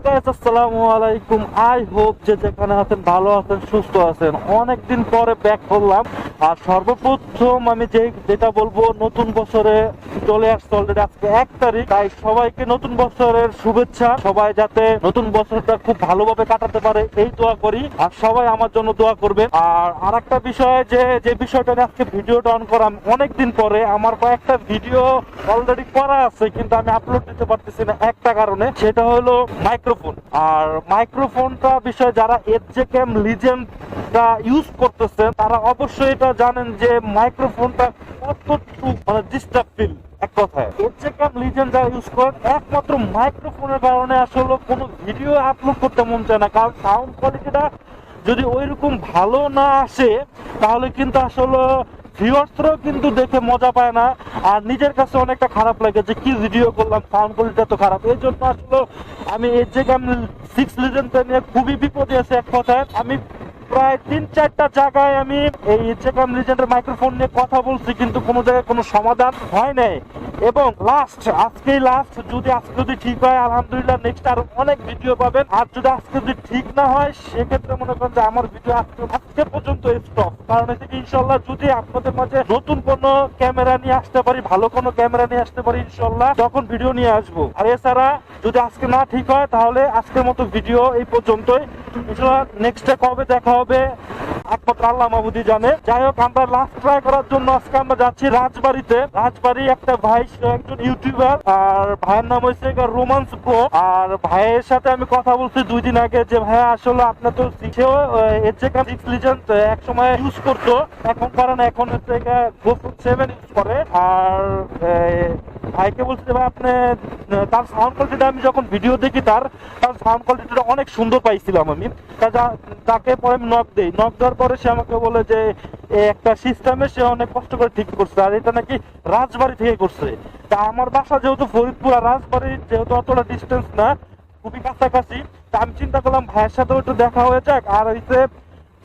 Guys, আসসালামু আলাইকুম। I hope যে যেখানে আছেন ভালো আছেন, সুস্থ আছেন। অনেকদিন পরে ব্যাক করলাম। আর সর্বপ্রথম আমি যেটা বলবো, নতুন বছরে চলে আসছে অলরেডি, আজকে 1 তারিখ। তাই সবাইকে নতুন বছরের শুভেচ্ছা। সবাই যাতে নতুন বছরটা খুব ভালোভাবে কাটাতে পারে এই দোয়া করি। আর সবাই আমার জন্য দোয়া করবেন। আর আরেকটা বিষয়, যে বিষয়টা নিয়ে আজকে ভিডিওটা অন করা, অনেকদিন পরে আমার কয়েকটা ভিডিও অলরেডি করা আছে, কিন্তু আমি আপলোড দিতে পারতেছি না একটা কারণে, সেটা হলো মাইক্রোফোন। আর মাইক্রোফোনটা বিষয় যারা Sjcam লিজেন্ডটা ইউজ করতেছেন তারা অবশ্যই এটা জানেন যে মাইক্রোফোনটা কতটুকু ডিস্টার্ব ফিল। এক কথায় Sjcam লিজেন্ড যারা ইউজ করেন, একমাত্র মাইক্রোফোনের কারণে আসলে কোনো ভিডিও আপলোড করতে মন চায় না। কারণ সাউন্ড কোয়ালিটিটা যদি ওইরকম ভালো না আসে তাহলে কিন্তু আসলে ভিউয়ার্সরাও কিন্তু দেখে মজা পায় না। আর নিজের কাছে অনেকটা খারাপ লাগে যে কি ভিডিও করলাম, সাউন্ড কোয়ালিটিটা তো খারাপ। এই জন্য আসলে আমি Sjcam 6 লিজেন্ডটা নিয়ে খুবই বিপদে আছি। এক কথায় আমি প্রায় 3-4টা জায়গায় আমি এই Sjcam লিজেন্ডের মাইক্রোফোন নিয়ে কথা বলছি, কিন্তু কোনো জায়গায় কোনো সমাধান হয় নাই। এবং আজকে যদি ঠিক হয় আলহামদুলিল্লাহ, নেক্সট আরো অনেক ভিডিও পাবেন। আর যদি আজকে যদি ঠিক না হয় সেক্ষেত্রে মনে করেন যে আমার ভিডিও আজকে পর্যন্ত স্টপ। কারণ হচ্ছে কি, ইনশাল্লাহ যদি আপনাদের মাঝে নতুন কোনো ক্যামেরা নিয়ে আসতে পারি, ভালো কোনো ক্যামেরা নিয়ে আসতে পারি, ইনশাল্লাহ তখন ভিডিও নিয়ে আসবো। আর এছাড়া যদি আজকে না ঠিক হয় তাহলে আজকের মতো ভিডিও এই পর্যন্তই। ইনশাল্লাহ নেক্সটে কবে দেখা হবে একমাত্র আল্লাহ মাহবুদই জানে। যাই হোক, আমরা লাস্ট ট্রাই করার জন্য আজকে আমরা যাচ্ছি রাজবাড়ি। একটা ভাই, একজন ইউটিউবার, আর ভাইয়ের নাম হয়েছে রোমান্স ব্লো। আর ভাইয়ের সাথে আমি কথা বলছি 2 দিন আগে যে ভাইয়া আসলে আপনার তো Sjcam 6 লিজেন্ড এক সময় ইউজ করতো, এখন করে না, এখন হচ্ছে GoPro 7 ইউজ করে। আর ভাইকে বলছি যে ভাই আপনি তার সাউন্ড কোয়ালিটিটা, আমি যখন ভিডিও দেখি তার সাউন্ড কোয়ালিটিটা অনেক সুন্দর পাইছিলাম আমি। তাকে পরে আমি নক দেওয়ার পরে সে আমাকে বলে যে একটা সিস্টেমে সে অনেক কষ্ট করে ঠিক করছে, আর এটা নাকি রাজবাড়ি থেকে করছে। তা আমার বাসা যেহেতু ফরিদপুর, আর রাজবাড়ি যেহেতু অতটা ডিস্টেন্স না, খুবই কাছাকাছি, তা আমি চিন্তা করলাম ভাইয়ের সাথেও একটু দেখা হয়ে যাক। আর হইছে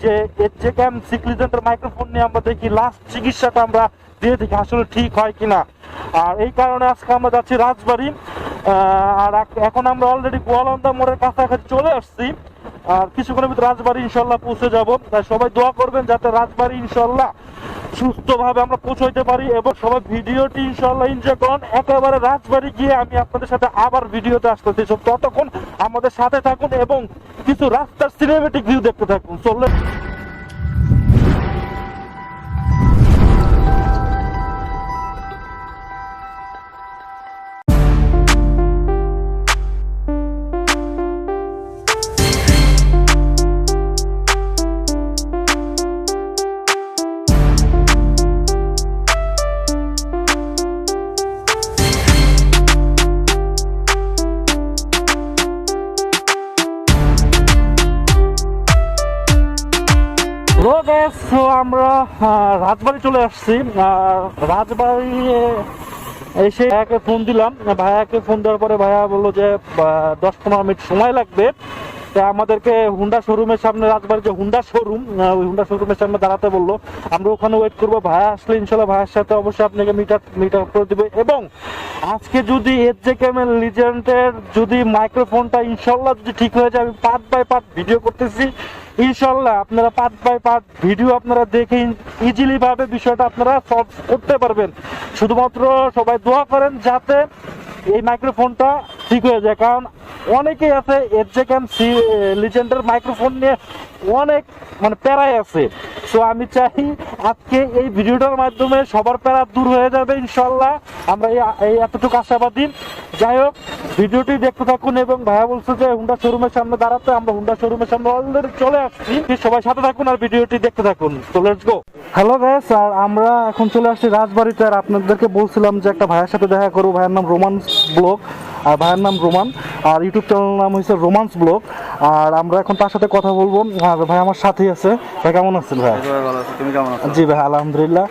যে Sjcam 6 লিজেন্ডের মাইক্রোফোন নিয়ে আমরা দেখি লাস্ট চিকিৎসাটা আমরা দিয়ে দেখি আসলে ঠিক হয় কিনা। আর এই কারণে আজকে আমরা যাচ্ছি রাজবাড়ি। আর এখন আমরা অলরেডি গোয়ালন্দা মোড়ের কাছাকাছি চলে আসছি। আর কিছুক্ষণের ভিতরে রাজবাড়ি ইনশাল্লাহ পৌঁছে যাব। তাই সবাই দোয়া করবেন যাতে রাজবাড়ি ইনশাল্লাহ সুস্থভাবে আমরা পৌঁছাইতে পারি। এবং সবাই ভিডিওটি ইনশাল্লাহ এনজয় করুন। একেবারে রাজবাড়ি গিয়ে আমি আপনাদের সাথে আবার ভিডিওতে আসতেছি। ততক্ষণ আমাদের সাথে থাকুন এবং কিছু রাস্তার সিনেমেটিক ভিউ দেখতে থাকুন। চললে আমরা রাজবাড়ি চলে আসছি। রাজবাড়ি এসে ভাইয়াকে ফোন দিলাম। ভাইয়াকে ফোন দেওয়ার পরে ভাইয়া বললো যে 10-15 মিনিট সময় লাগবে। তাই আমাদেরকে হুন্ডা শোরুমের সামনে, রাজবাড়ির যে হুন্ডা শোরুম, ওই হুন্ডা শোরুমের সামনে দাঁড়াতে বললো। আমরা ওখানে ওয়েট করবো। ভাইয়া আসলে ইনশাল্লাহ ভাইয়ের সাথে অবশ্যই আপনাকে মিট আপ করে দেবে। এবং আজকে যদি Sjcam লিজেন্ডের যদি মাইক্রোফোনটা ইনশাল্লাহ যদি ঠিক হয়ে যায়, আমি পার্ট বাই পার্ট ভিডিও করতেছি। ইনশাল্লাহ আপনারা পার্ট বাই পার্ট ভিডিও আপনারা দেখে ইজিলি ভাবে বিষয়টা আপনারা সলভ করতে পারবেন। শুধুমাত্র সবাই দোয়া করেন যাতে এই মাইক্রোফোনটা ঠিক হয়ে যায়। কারণ অনেকেই আছে Sjcam লিজেন্ডের মাইক্রোফোন নিয়ে অনেক প্যারায় আছে। সো আমি চাই আজকে এই ভিডিওটার মাধ্যমে সবার প্যারা দূর হয়ে যাবে ইনশাল্লাহ। আমরা এই এতটুকু আশাবাদী। যাই হোক, ভিডিওটি দেখতে থাকুন। এবং ভাইয়া বলছে যে হুন্ডা শোরুমের সামনে দাঁড়াতে, আমরা হুন্ডা শোরুমের সামনে অলরেডি চলে আসছি। সবাই সাথে থাকুন আর ভিডিওটি দেখতে থাকুন। তো লেটস গো। হ্যালো গাইস, আর আমরা এখন চলে আসছি রাজবাড়িতে। আর আপনাদেরকে বলছিলাম যে একটা ভাইয়ের সাথে দেখা করবো। ভাইয়ের নাম রোমান্স ব্লগ, আর ভাইয়ের নাম রোমান, আর ইউটিউব চ্যানেল নাম হয়েছে রোমান্স ব্লগ। আর আমরা এখন তার সাথে কথা বলবো। আর ভাই আমার সাথেই আছে। ভাই কেমন আছেন? ভাই তুমি কেমন আছো? জি ভাই, আলহামদুলিল্লাহ।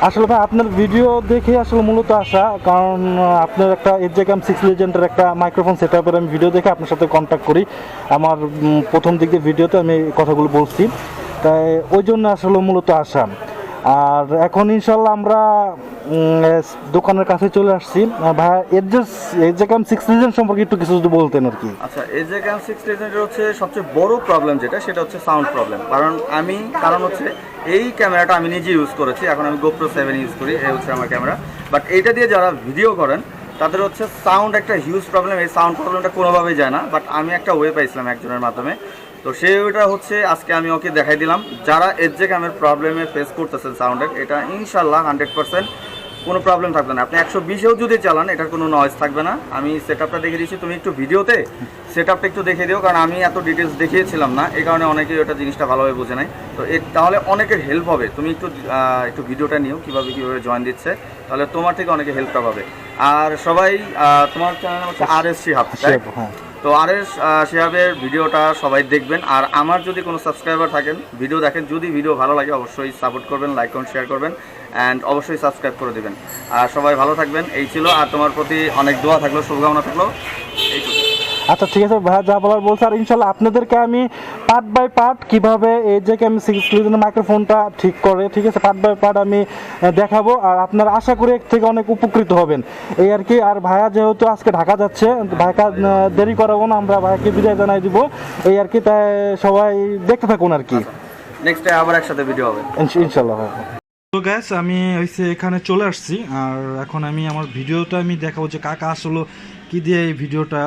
আসলে ভাই আপনার ভিডিও দেখে আসলে মূলত আসা, কারণ আপনার একটা Sjcam 6 লিজেন্ডের একটা মাইক্রোফোন সেট আপের আমি ভিডিও দেখে আপনার সাথে কন্ট্যাক্ট করি। আমার প্রথম দিকে ভিডিওতে আমি কথাগুলো বলছি, তাই ওই জন্য আসলে মূলত আসা। আর এখন ইনশাল্লাহ আমরা দোকানের কাছে চলে আসছি। ভাই Sjcam 6 Legend সম্পর্কে একটু কিছু যদি বলতেন আর কি। আচ্ছা, Sjcam 6 Legend এর হচ্ছে সবচেয়ে বড় প্রবলেম সেটা হচ্ছে সাউন্ড প্রবলেম। কারণ হচ্ছে এই ক্যামেরাটা আমি নিজে ইউজ করেছি, এখন আমি GoPro 7 ইউজ করি, এই হচ্ছে আমার ক্যামেরা। বাট এইটা দিয়ে যারা ভিডিও করেন তাদের হচ্ছে সাউন্ড একটা হিউজ প্রবলেম, এই সাউন্ড প্রবলেমটা কোনোভাবেই যায় না। বাট আমি একটা ওয়ে পাইছিলাম একজনের মাধ্যমে, তো সেই ওয়েটা হচ্ছে আজকে আমি ওকে দেখাই দিলাম। যারা Sjcam এর প্রবলেমে ফেস করতেছেন সাউন্ডের, এটা ইনশাল্লাহ 100% কোনো প্রবলেম থাকবে না। আপনি 120-এও যদি চালান এটার কোনো নয়েজ থাকবে না। আমি সেট আপটা দেখে দিচ্ছি, তুমি একটু ভিডিওতে সেট আপটা একটু দেখে দিও, কারণ আমি এত ডিটেলস দেখিয়েছিলাম না, এই কারণে অনেকেই ওটা জিনিসটা ভালোভাবে বোঝে নাই। তো তাহলে অনেকের হেল্প হবে। তুমি একটু ভিডিওটা নিও কীভাবে জয়েন দিচ্ছে, তাহলে তোমার থেকে অনেকে হেল্পটা পাবে। আর সবাই তোমার চ্যানেল হচ্ছে RS Shihab, তো RS Shihabের ভিডিওটা সবাই দেখবেন। আর আমার যদি কোনো সাবস্ক্রাইবার থাকেন, ভিডিও দেখেন, যদি ভিডিও ভালো লাগে অবশ্যই সাপোর্ট করবেন, লাইক করুন, শেয়ার করবেন, অ্যান্ড অবশ্যই সাবস্ক্রাইব করে দেবেন। আর সবাই ভালো থাকবেন, এই ছিল। আর তোমার প্রতি অনেক দোয়া থাকলো, শুভকামনা থাকলো, এইটুকু। আচ্ছা ঠিক আছে ভাই, যা বলার বলছে। আর ইনশাল্লাহ আপনাদেরকে আমি পার্ট বাই পার্ট কীভাবে Sjcam 6 Legend মাইক্রোফোনটা ঠিক করে, ঠিক আছে, পার্ট বাই পার্ট আমি দেখাবো। আর আপনারা আশা করি এর থেকে অনেক উপকৃত হবেন, এই আর কি। আর ভাইয়া যেহেতু আজকে ঢাকা যাচ্ছে, ভাইকে দেরি করাবো না, আমরা ভাইকে বিদায় জানাই দিব, এই আর কি। তাই সবাই দেখতে থাকুন আর কি, নেক্সট ডে আবার একসাথে ভিডিও হবে ইনশাল্লাহ। তো গ্যাস আমি এখানে চলে আসছি, আর এখন আমি আমার ভিডিওটা আমি দেখাবো যে কাকা আসলে কী দিয়ে এই ভিডিওটা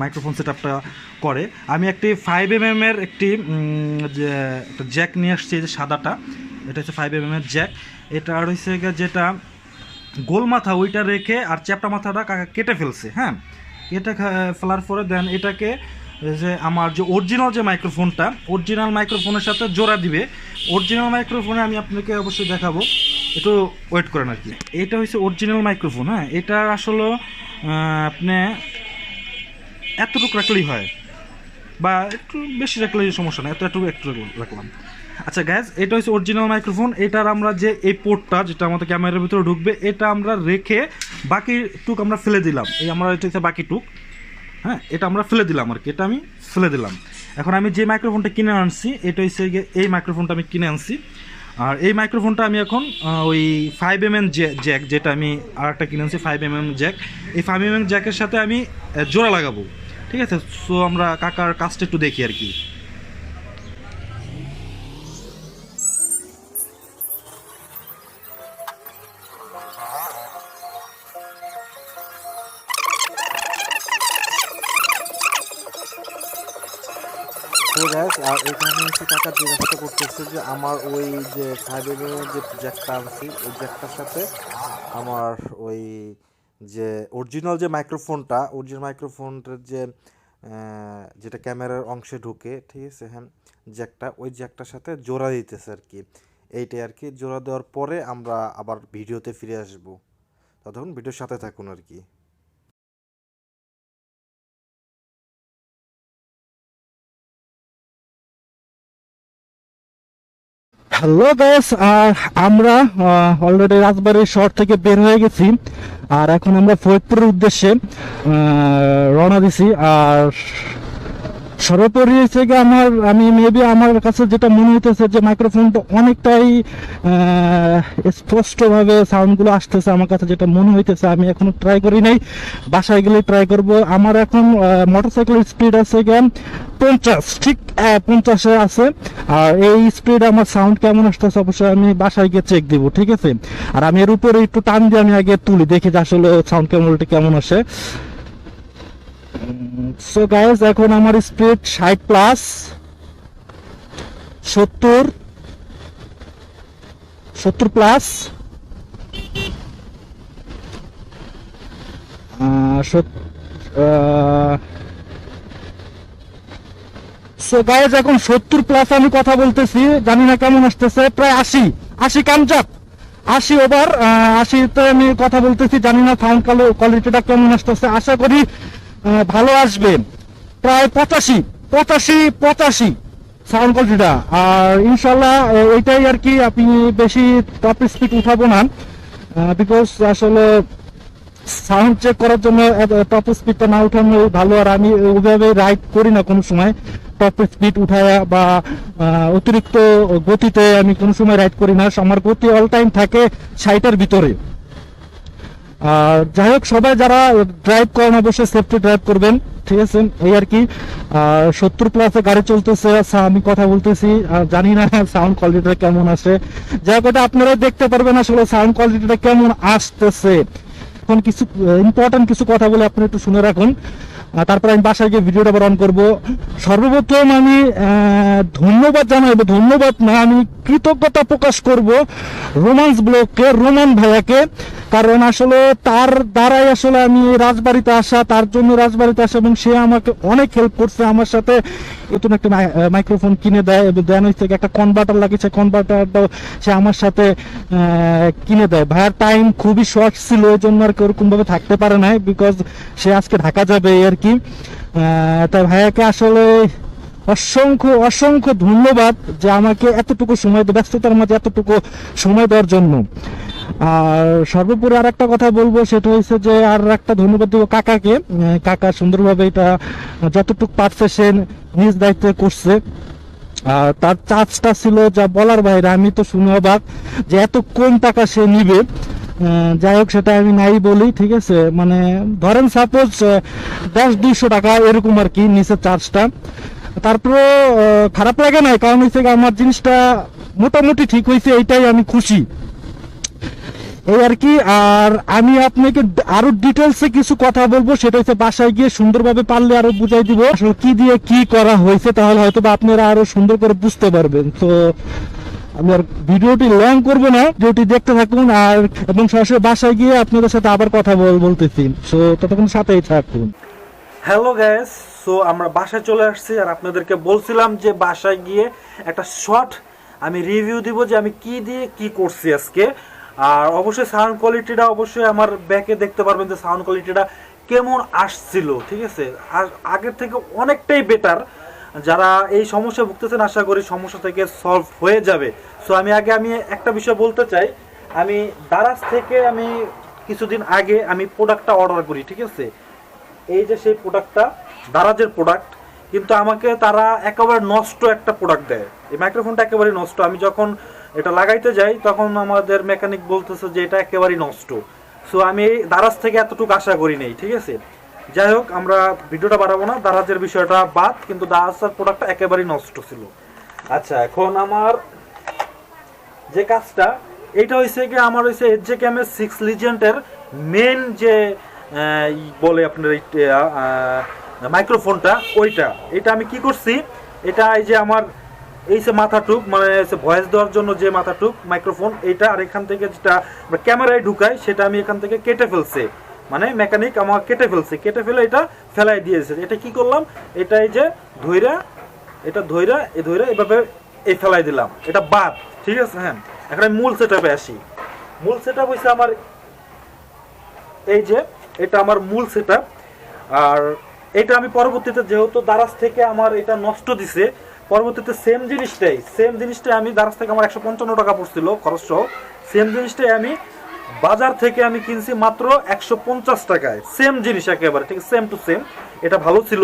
মাইক্রোফোন সেট আপটা করে। আমি একটি 5mm এর একটি জ্যাক নিয়ে আসছি, এই যে সাদাটা, এটা হচ্ছে 5mm এর জ্যাক। এটা আর হচ্ছে যেটা গোল মাথা ওইটা রেখে আর চ্যাপটা মাথাটা কাকা কেটে ফেলছে। হ্যাঁ, কেটে ফেলার পরে দেন এটাকে যে আমার যে অরিজিনাল যে মাইক্রোফোনটা, অরিজিনাল মাইক্রোফোনের সাথে জোড়া দিবে। অরিজিনাল মাইক্রোফোনে আমি আপনাকে অবশ্যই দেখাবো, একটু ওয়েট করেন আর কি। এটা হচ্ছে অরিজিনাল মাইক্রোফোন। হ্যাঁ, এটা আসলে আপনি এতটুকু রাখলেই হয়, বা একটু বেশি রাখলেই সমস্যা নেই, একটু রাখলাম। আচ্ছা গ্যাস, এটা হচ্ছে অরিজিনাল মাইক্রোফোন। এটার আমরা যে এই পোর্টটা যেটা আমাদের ক্যামেরার ভিতরে ঢুকবে, এটা আমরা রেখে বাকি টুক আমরা ফেলে দিলাম। এই আমরা এটা হচ্ছে বাকি টুক, হ্যাঁ, এটা আমরা ফেলে দিলাম আর কি, এটা আমি ফেলে দিলাম। এখন আমি যে মাইক্রোফোনটা কিনে আনছি, এটা হচ্ছে এই মাইক্রোফোনটা আমি কিনে আনছি। আর এই মাইক্রোফোনটা আমি এখন ওই 5mm জ্যাক, যেটা আমি আর একটা কিনে আনছি 5mm জ্যাক, এই 5mm জ্যাকের সাথে আমি জোড়া লাগাবো, ঠিক আছে। সো আমরা কাকার কাজটা একটু দেখি আর কি। আর এখানে এসে কাকা জিজ্ঞাসা করতেছে যে আমার ওই যে 5mm যে জ্যাকটা আনছি, ওই জ্যাকটার সাথে আমার ওই যে অরিজিনাল যে মাইক্রোফোনটা, অরিজিনাল মাইক্রোফোনটার যে যেটা ক্যামেরার অংশে ঢুকে, ঠিক আছে, হ্যাঁ, জ্যাকটা, ওই জ্যাকটার সাথে জোড়া দিতেছে আর কি। এইটাই আর কি। জোড়া দেওয়ার পরে আমরা আবার ভিডিওতে ফিরে আসবো, ততক্ষণ ভিডিওর সাথে থাকুন আর কি। হ্যালো গাইস, আর আমরা অলরেডি রাজবাড়ির শহর থেকে বের হয়ে গেছি, আর এখন আমরা ফরিদপুরের উদ্দেশ্যে রওনা দিছি। আর সর্বোপরি হচ্ছে কি আমি মেবি আমার কাছে যেটা মনে হইতেছে যে মাইক্রোফোনটা অনেকটাই স্পষ্টভাবে সাউন্ডগুলো আসতেছে, আমার কাছে যেটা মনে হইতেছে। আমি এখনো ট্রাই করি নাই, বাসায় গেলে ট্রাই করব। আমার এখন মোটরসাইকেলের স্পিড আছে 50, ঠিক 50-এ আছে। আর এই স্পিড আমার সাউন্ড কেমন আসতেছে অবশ্যই আমি বাসায় গিয়ে চেক দিব, ঠিক আছে। আর আমি এর উপরে একটু টান দিয়ে আমি আগে তুলি, দেখি যে আসলে সাউন্ড কেমন আসে। সো গাইস, এখন আমার স্পিড 60+, 70+, সো গাইস, এখন 70+ আমি কথা বলতেছি, জানি না কেমন আসতেছে। প্রায় 80 কামচাপ, 80 ওভার 80-তে আমি কথা বলতেছি, জানি না সাউন্ড কোয়ালিটিটা কেমন আসতেছে। আশা করি ভালো আসবে। প্রায় 85 সাউন্ড কোয়ালিটিটা। আর ইনশাল্লাহ এইটাই আর কি। আপনি বেশি টপ স্পিড উঠাবো না, বিকজ আসলে সাউন্ড চেক করার জন্য টপ স্পিডটা না উঠানো ভালো। আর আমি ওইভাবে রাইড করি না কোনো সময়, টপ স্পিড উঠায় বা অতিরিক্ত গতিতে আমি কোনো সময় রাইড করি না, আমার গতি অল টাইম থাকে 60-এর ভিতরে। আর যাই হোক, সবাই যারা ড্রাইভ করেন অবশ্যই সেফটি ড্রাইভ করবেন, ঠিক আছে, এই আর কি। 70+ গাড়ি চলতেছে, আমি কথা বলতেছি, জানি না সাউন্ড কোয়ালিটিটা কেমন আসে। যাই হোক, এটা আপনারা দেখতে পারবেন আসলে সাউন্ড কোয়ালিটিটা কেমন আসতেছে। এখন কিছু ইম্পর্টেন্ট কিছু কথা বলে আপনি একটু শুনে রাখুন, তারপর আমি বাসায় গিয়ে ভিডিওটা অন করব। সর্বপ্রথম আমি ধন্যবাদ জানাবো, ধন্যবাদ না, আমি কৃতজ্ঞতা প্রকাশ করব রোমান্স ব্লগকে, রোমান ভাইয়াকে। কারণ আসলে তার দ্বারাই আসলে আমি রাজবাড়িতে আসা, তার জন্য রাজবাড়িতে আসা, এবং সে আমাকে অনেক হেল্প করছে। আমার সাথে নতুন একটা মাইক্রোফোন কিনে দেয়, এবং দেন হচ্ছে একটা কনভার্টার লাগিয়েছে, কনভার্টারটাও সে আমার সাথে কিনে দেয়। ভাইয়ার টাইম খুবই শর্ট ছিল, এই জন্য আর কি ওরকম ভাবে থাকতে পারে নাই, বিকজ সে আজকে ঢাকা যাবে আর কি। তাই ভাইয়াকে আসলে অসংখ্য অসংখ্য ধন্যবাদ যে আমাকে এতটুকু সময়, ব্যস্ততার মাঝে এতটুকু সময় দেওয়ার জন্য। আর সর্বোপরি আর একটা কথা বলবো, সেটা হচ্ছে যে আর একটা ধন্যবাদ দেবো কাকাকে। কাকা সুন্দরভাবে এটা যতটুকু পারছে সে নিজ দায়িত্বে করছে। আর তার চার্জটা ছিল যা বলার বাইরে, আমি তো শুনে অবাক যে এত কম টাকা সে নিবে। যাই হোক, সেটা আমি নাই বলি, ঠিক আছে, মানে ধরেন সাপোজ 100-200 টাকা এরকম আর কি নিচের চার্জটা। তারপরে খারাপ লাগে না, কারণ হচ্ছে আমার জিনিসটা মোটামুটি ঠিক হয়েছে, এইটাই আমি খুশি, এই আর কি। আর আমি আপনাকে আরো ডিটেলসে কিছু কথা বলবো, সেটা হচ্ছে বাসায় গিয়ে সুন্দরভাবে পারলে আরো বুঝাই দিব আসলে কি দিয়ে কি করা হয়েছে, তাহলে হয়তো বা আপনারা আরো সুন্দর করে বুঝতে পারবেন। তো আমি আর ভিডিওটি লং করব না, ভিডিওটি দেখতে থাকুন, আর এবং সরাসরি বাসায় গিয়ে আপনাদের সাথে আবার কথা বলতেছি। সো ততক্ষণ সাথেই থাকুন। হ্যালো গাইস, সো আমরা বাসায় চলে আসছি, আর আপনাদেরকে বলছিলাম যে বাসায় গিয়ে একটা শর্ট আমি রিভিউ দিব যে আমি কি দিয়ে কি করছি আজকে। আর অবশ্যই সাউন্ড কোয়ালিটিটা অবশ্যই আমার ব্যাকে দেখতে পারবেন যে সাউন্ড কোয়ালিটিটা কেমন আসছিল, ঠিক আছে, আর আগের থেকে অনেকটাই বেটার। যারা এই সমস্যা ভুগতেছেন আশা করি সমস্যা থেকে সলভ হয়ে যাবে। সো আমি একটা বিষয় বলতে চাই, আমি দারাজ থেকে আমি কিছুদিন আগে আমি প্রোডাক্টটা অর্ডার করি, ঠিক আছে, এই যে সেই প্রোডাক্টটা দারাজের প্রোডাক্ট, কিন্তু আমাকে তারা একেবারে নষ্ট একটা প্রোডাক্ট দেয়। এই মাইক্রোফোনটা একেবারে নষ্ট। আমি যখন এটা লাগাইতে যাই তখন আমাদের মেকানিক বলতেছে যে এটা একেবারেই নষ্ট। সো আমি দারাজ থেকে এতটুকু আশা করি নেই, ঠিক আছে। যাই হোক, আমরা ভিডিওটা বাড়াবো না, দারাজের বিষয়টা বাদ, কিন্তু দারাজের প্রোডাক্টটা একেবারেই নষ্ট ছিল। আচ্ছা, এখন আমার যে কাজটা, এটা হয়েছে কি, আমার হয়েছে Sjcam 6 লিজেন্ডের মেন যে বলে আপনার মাইক্রোফোনটা, এটা আমি কি করছি, এটা এই যে আমার এই যে মাথাটুক, মানে ভয়েস দেওয়ার জন্য যে মাথাটুক মাইক্রোফোন, এটা আর এখান থেকে যেটা ক্যামেরায় ঢুকায় সেটা আমি এখান থেকে কেটে ফেলছে, মানে মেকানিক আমার কেটে ফেলে এটা ফেলাই দিয়েছে। এটা কি করলাম, এটা এই যে ধইরা এভাবে এই ফেলাই দিলাম, এটা বাদ, ঠিক আছে। হ্যাঁ, এখন আমি মূল সেটআপে আসি। মূল সেটআপ হইছে আমার এই যে, এটা আমার মূল সেটআপ। আর এটা আমি পরবর্তীতে যেহেতু দারাজ থেকে আমার এটা নষ্ট দিছে, পরবর্তীতে সেম জিনিসটাই আমি দারাজ থেকে আমার 155 টাকা পড়ছিল খরচ সহ, সেম জিনিসটাই আমি বাজার থেকে আমি কিনছি মাত্র 150 টাকায়, সেম জিনিস একেবারে, ঠিক সেম টু সেম। এটা ভালো ছিল।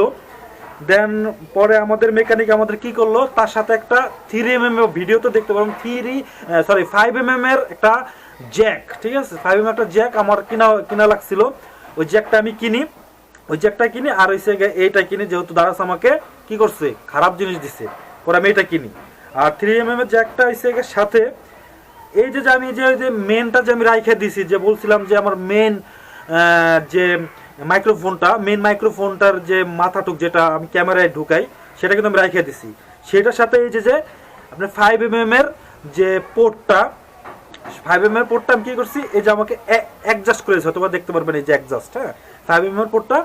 দেন পরে আমাদের মেকানিক আমাদের কি করলো, তার সাথে একটা 3mm ভিডিওতে দেখতে পারলাম 5mm এর একটা জ্যাক, ঠিক আছে, 5mm একটা জ্যাক আমার কিনা লাগছিল। ওই জ্যাকটা আমি কিনি, আর হইছে এইটা কিনি, যেহেতু দারাজ আমাকে কি করছে, খারাপ জিনিস দিছে, পরে আমি এটা কিনি। আর 3mm এর জ্যাকটা হইছে সাথে এই যে আমি যে মেনটা যে আমি রাইখে দিছি, যে বলছিলাম যে আমার মেন যে মাইক্রোফোনটার যে মাথাটুক যেটা আমি ক্যামেরায় ঢুকাই, সেটা কিন্তু আমি রাইখে দিছি। সেটার সাথে এই যে আপনার 5mm এর যে পোর্টটা, 5mm এর পোর্টটা আমি কি করছি, এই যে আমাকে অ্যাডজাস্ট করেছে, হয়তো দেখতে পারবেন এই যে অ্যাডজাস্ট, হ্যাঁ, 5mm এর পোর্টটা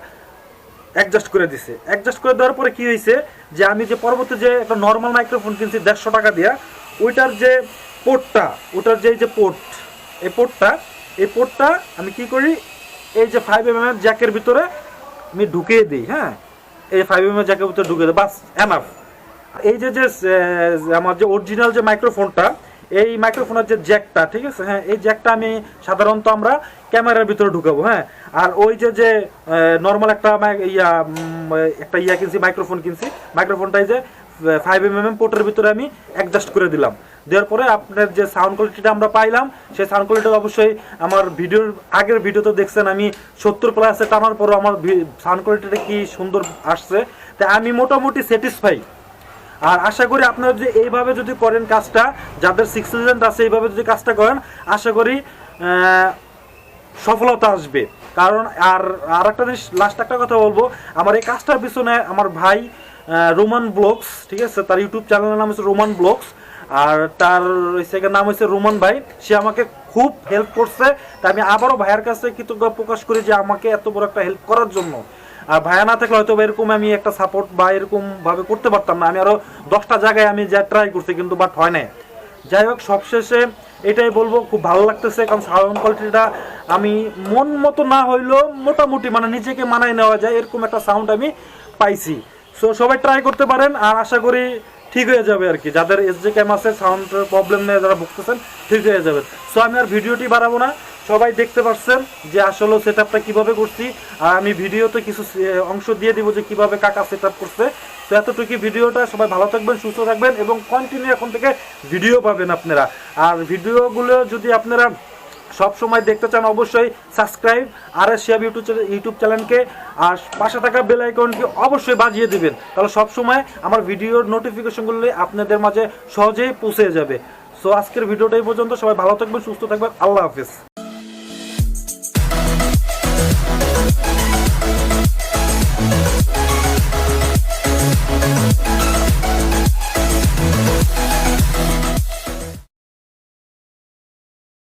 অ্যাডজাস্ট করে দিছে। অ্যাডজাস্ট করে দেওয়ার পরে কি হয়েছে, যে আমি যে পরবর্তী যে একটা নর্মাল মাইক্রোফোন কিনছি 150 টাকা দিয়া, ওইটার যে পোর্টটা, এই পোর্টটা আমি কি করি, এই যে 5mm এর জ্যাকের ভিতরে আমি ঢুকিয়ে দিই। হ্যাঁ, এই 5mm এর জ্যাকের ভিতরে ঢুকিয়ে দিই, বাস এনাফ। এই যে আমার যে অরিজিনাল যে মাইক্রোফোনটা, এই মাইক্রোফোনের যে জ্যাকটা, ঠিক আছে, হ্যাঁ এই জ্যাকটা আমি সাধারণত আমরা ক্যামেরার ভিতরে ঢুকাবো, হ্যাঁ। আর ওই যে নর্মাল একটা ইয়া কিনছি, মাইক্রোফোন কিনছি, মাইক্রোফোনটাই যে 5mm পোর্টের ভিতরে আমি অ্যাডজাস্ট করে দিলাম। দেওয়ার পরে আপনার যে সাউন্ড কোয়ালিটিটা আমরা পাইলাম, সেই সাউন্ড কোয়ালিটি অবশ্যই আমার আগের ভিডিওতে দেখছেন আমি 70+ টানার পরও আমার সাউন্ড কোয়ালিটিটা কি সুন্দর আসছে। তাই আমি মোটামুটি স্যাটিসফাই। আর আশা করি আপনারা যদি এইভাবে যদি করেন কাজটা, যাদের 6 সিজন আছে এইভাবে যদি কাজটা করেন, আশা করি সফলতা আসবে। কারণ আর একটা জিনিস, লাস্ট একটা কথা বলবো, আমার এই কাজটার পিছনে আমার ভাই রোমান ব্লগস, ঠিক আছে, তার ইউটিউব চ্যানেলের নাম হচ্ছে রোমান ব্লগস, আর তার সেকেন্ড নাম হচ্ছে রোমান ভাই। সে আমাকে খুব হেল্প করছে। তাই আমি আবারও ভাইয়ের কাছে কৃতজ্ঞতা প্রকাশ করি যে আমাকে এত বড় একটা হেল্প করার জন্য। আর ভাইয়া না থাকলে হয়তো এরকম আমি একটা সাপোর্ট বা এরকম ভাবে করতে পারতাম না। আমি আরো 10টা জায়গায় আমি যা ট্রাই করছি, কিন্তু বাট হয় না। যাই হোক, সবশেষে এটাই বলবো, খুব ভালো লাগতেছে, কারণ সাউন্ড কোয়ালিটিটা আমি মন মতো না হইলেও মোটামুটি মানে নিজেকে মানায় নেওয়া যায় এরকম একটা সাউন্ড আমি পাইছি। সো সবাই ট্রাই করতে পারেন, আর আশা করি ঠিক হয়ে যাবে আর কি। যাদের SJCam আছে, সাউন্ডের প্রবলেম নিয়ে যারা ভুগতেছেন, ঠিক হয়ে যাবে। সো আমি আর ভিডিওটি বাড়াবো না, সবাই দেখতে পাচ্ছেন যে আসলে সেটআপটা কিভাবে করছি। আর আমি ভিডিওতে কিছু অংশ দিয়ে দিব যে কিভাবে কাকা সেটআপ করছে। তো এতটুকু ভিডিওটা, সবাই ভালো থাকবেন, সুস্থ থাকবেন এবং কন্টিনিউ এখন থেকে ভিডিও পাবেন আপনারা। আর ভিডিওগুলো যদি আপনারা সব সময় দেখতে চান, অবশ্যই সাবস্ক্রাইব আর শিহাব ইউটিউব চ্যানেলকে আর পাশে থাকা বেল আইকনকে অবশ্যই বাজিয়ে দিবেন, তাহলে সব সময় আমার ভিডিওর নোটিফিকেশনগুলো আপনাদের মাঝে সহজেই পৌঁছে যাবে। সো আজকের ভিডিওটা এই পর্যন্ত, সবাই ভালো থাকবেন, সুস্থ থাকবেন, আল্লাহ হাফেজ।